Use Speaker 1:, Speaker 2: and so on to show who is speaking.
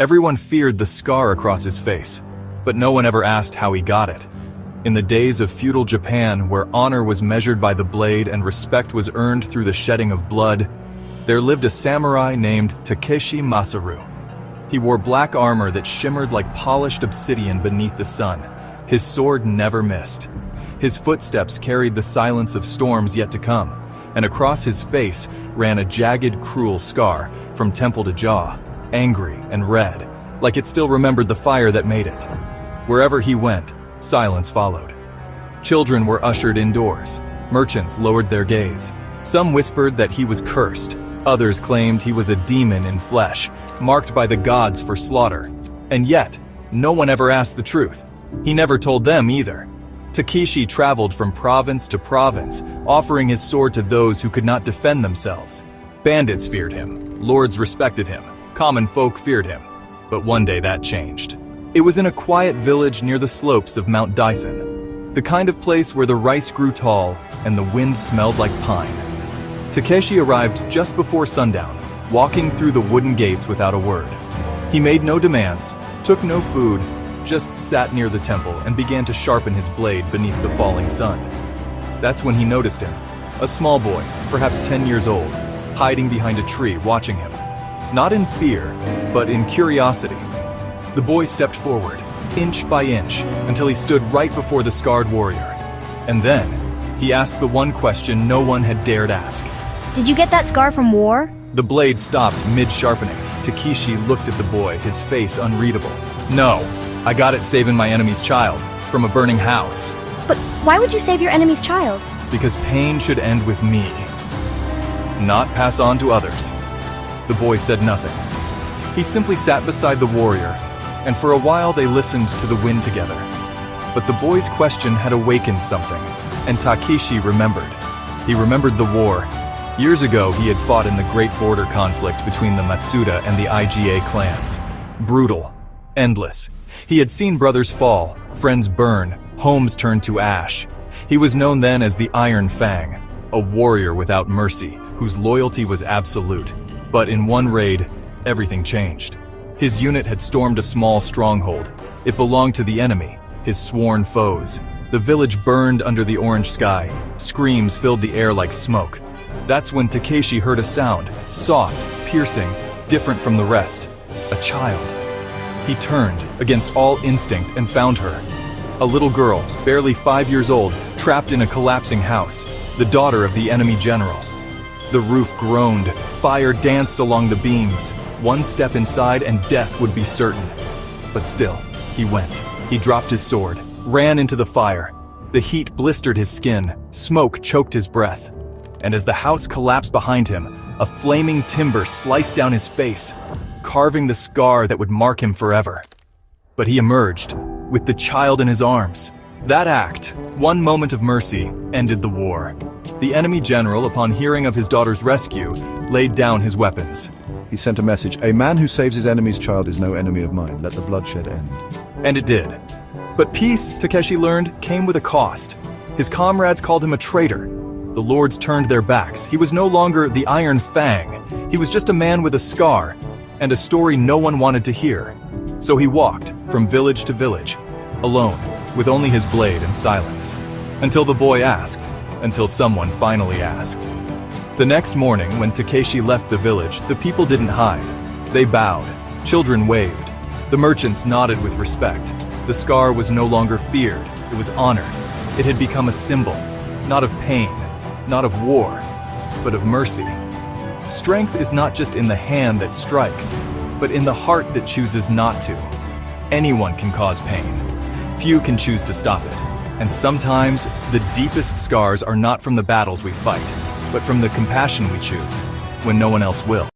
Speaker 1: Everyone feared the scar across his face, but no one ever asked how he got it. In the days of feudal Japan, where honor was measured by the blade and respect was earned through the shedding of blood, there lived a samurai named Takeshi Masaru. He wore black armor that shimmered like polished obsidian beneath the sun. His sword never missed. His footsteps carried the silence of storms yet to come, and across his face ran a jagged, cruel scar from temple to jaw, angry and red, like it still remembered the fire that made it. Wherever he went, silence followed. Children were ushered indoors. Merchants lowered their gaze. Some whispered that he was cursed. Others claimed he was a demon in flesh, marked by the gods for slaughter. And yet, no one ever asked the truth. He never told them either. Takeshi traveled from province to province, offering his sword to those who could not defend themselves. Bandits feared him. Lords respected him. Common folk feared him. But one day that changed. It was in a quiet village near the slopes of Mount Daisen, the kind of place where the rice grew tall and the wind smelled like pine. Takeshi arrived just before sundown, walking through the wooden gates without a word. He made no demands, took no food, just sat near the temple and began to sharpen his blade beneath the falling sun. That's when he noticed him, a small boy, perhaps 10 years old, hiding behind a tree watching him. Not in fear, but in curiosity. The boy stepped forward, inch by inch, until he stood right before the scarred warrior. And then, he asked the one question no one had dared ask.
Speaker 2: Did you get that scar from war?
Speaker 1: The blade stopped mid-sharpening. Takeshi looked at the boy, his face unreadable. No, I got it saving my enemy's child, from a burning house.
Speaker 2: But why would you save your enemy's child?
Speaker 1: Because pain should end with me, not pass on to others. The boy said nothing. He simply sat beside the warrior, and for a while they listened to the wind together. But the boy's question had awakened something, and Takeshi remembered. He remembered the war. Years ago, he had fought in the great border conflict between the Matsuda and the IGA clans. Brutal, endless. He had seen brothers fall, friends burn, homes turn to ash. He was known then as the Iron Fang, a warrior without mercy, whose loyalty was absolute. But in one raid, everything changed. His unit had stormed a small stronghold. It belonged to the enemy, his sworn foes. The village burned under the orange sky. Screams filled the air like smoke. That's when Takeshi heard a sound, soft, piercing, different from the rest. A child. He turned, against all instinct, and found her. A little girl, barely 5 years old, trapped in a collapsing house, the daughter of the enemy general. The roof groaned, fire danced along the beams. One step inside and death would be certain. But still, he went. He dropped his sword, ran into the fire. The heat blistered his skin, smoke choked his breath. And as the house collapsed behind him, a flaming timber sliced down his face, carving the scar that would mark him forever. But he emerged, with the child in his arms. That act, one moment of mercy, ended the war. The enemy general, upon hearing of his daughter's rescue, laid down his weapons.
Speaker 3: He sent a message, "A man who saves his enemy's child is no enemy of mine. Let the bloodshed end."
Speaker 1: And it did. But peace, Takeshi learned, came with a cost. His comrades called him a traitor. The lords turned their backs. He was no longer the Iron Fang. He was just a man with a scar, and a story no one wanted to hear. So he walked from village to village, alone, with only his blade and silence. Until the boy asked, until someone finally asked. The next morning, when Takeshi left the village, the people didn't hide. They bowed. Children waved. The merchants nodded with respect. The scar was no longer feared. It was honored. It had become a symbol, not of pain, not of war, but of mercy. Strength is not just in the hand that strikes, but in the heart that chooses not to. Anyone can cause pain. Few can choose to stop it. And sometimes, the deepest scars are not from the battles we fight, but from the compassion we choose, when no one else will.